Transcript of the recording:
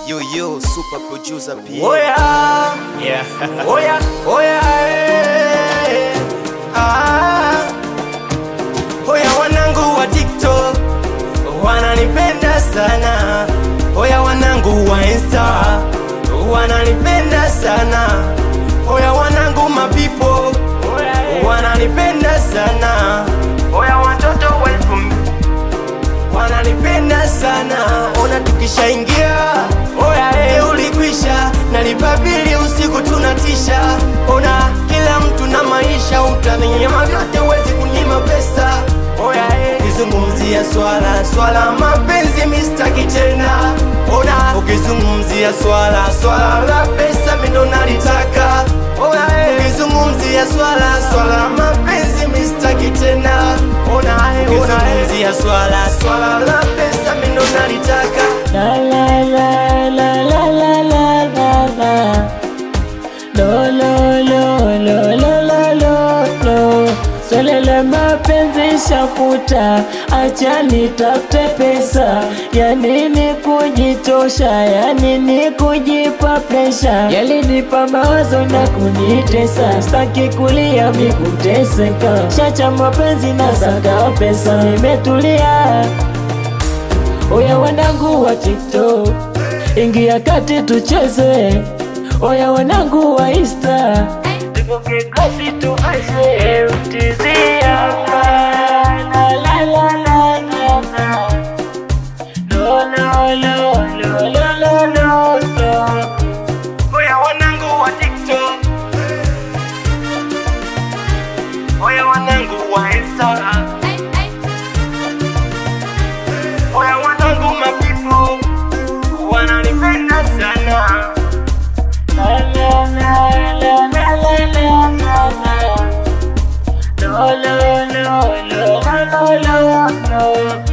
Yo, super producer P. Oh yeah, Yeah. oh yeah, oh yeah, oh yeah, wanangu wa TikTok wananipenda sana. Oh yeah, wanangu wa Insta wananipenda sana. Oh yeah, wanangu mapipo wananipenda sana. Oh yeah, watoto wetu wananipenda sana. Ona tukishaingia ulikwisha, nalipabili usiku tunatisha. Ona kila mtu na maisha, utaninyima vyote uwezi kunyima pesa. Ukizungumzia swala mapenzi mistaki tena. Ona ukizungumzia swala la pesa mimi ndo nalitaka. Ukizungumzia swala mapenzi mistaki tena. Ukizungumzia swala la pesa mimi ndo nalitaka. La la la la la la la la la. Lo lo lo lo lo lo lo lo. Swala la mapenzi shafuta, acha nitafute pesa. Ya nini kujitosha, ya nini kujipa presha. Yalinipa mawazo na kunitesa, sitaki kulia mimi kuteseka. Shacha mapenzi na saka pesa, nimetulia. Oya wanangu wa TikTok, ingia kati tucheze. Oya wanangu wa Insta, tukoke kasi tuaise. MTZ la la la la la. Lo lo lo lo lo lo lo. Oya wanangu wa TikTok, oya wanangu wa Insta, oya wanangu mapipo wananipenda sana. La la la la la la la la. Lo lo lo lo lo lo lo.